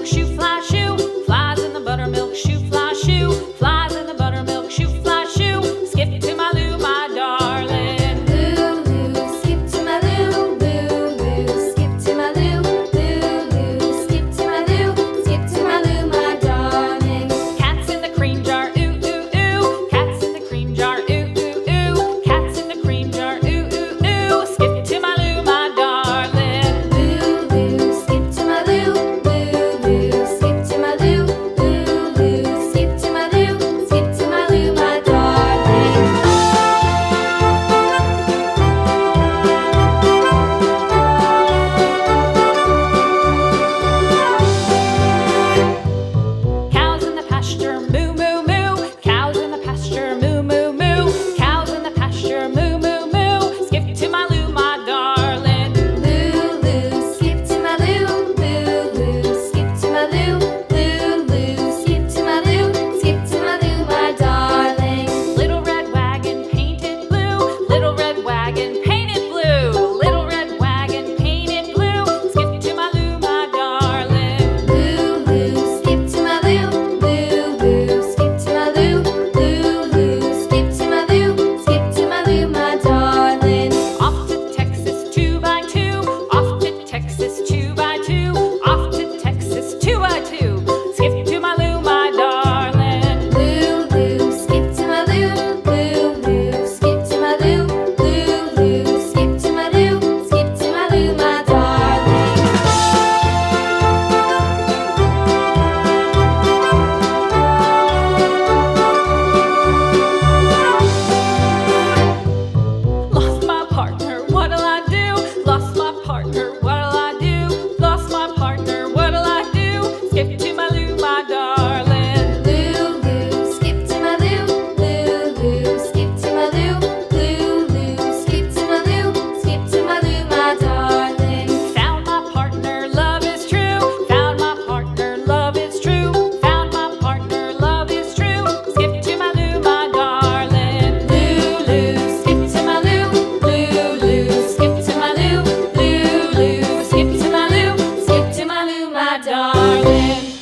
buttermilk shoe, fly shoe. Flies in the buttermilk shoe, fly shoe. Flies in the buttermilk shoe, fly shoe. Skip to my Lou, my darling. Lou, skip to my Lou, Lou, skip to my Lou, Lou, skip to my Lou, skip to my Lou, my darling. Cats in the cream jar, ooh, ooh, ooh. Cats in the cream jar, ooh, ooh, ooh. Cats in the cream jar, ooh, ooh, ooh. Skip to my Lou, my darling. Lou, skip to my Lou, Lou, skip to my Lou, Lou, skip to my Lou, skip to my Lou, my darling. Cows in the pasture, moo, moo, moo. Cows in the pasture, moo, moo, moo. Cows in the pasture, moo, moo, moo. Skip to my Lou, my darling. Lou, skip to my Lou, Lou, skip to my Lou, Lou, skip to my Lou, skip to my Lou, my darling. Little red wagon painted blue. Little red wagon painted blue. Little red wagon painted blue. Skip to my Lou, my darling. Lou, skip to my Lou, Lou, skip to my Lou, Lou, skip to my Lou, skip to my Lou, my darling. Off to Texas 2x2. Off to Texas 2x2. Off to Texas 2x2. Skip to my Lou, my darling. Lou, skip to my Lou, Lou, skip to my Lou, Lou, skip to my Lou, skip to my Lou, my darling. Lost my partner, what'll I do? Lost my partner, what'll I do? Lost my partner, what'll I do? Skip to my Lou, my darling. Lou, skip to my Lou, Lou, skip to my Lou, Lou, skip to my Lou, skip to my Lou, my darling. Found my partner, love is true. Found my partner, love is true. Found my partner, love is true. Skip to my Lou, my darling. Lou, skip to my Lou, Lou, skip to my Lou, Lou, skip to my Lou, skip to my Lou, my darling.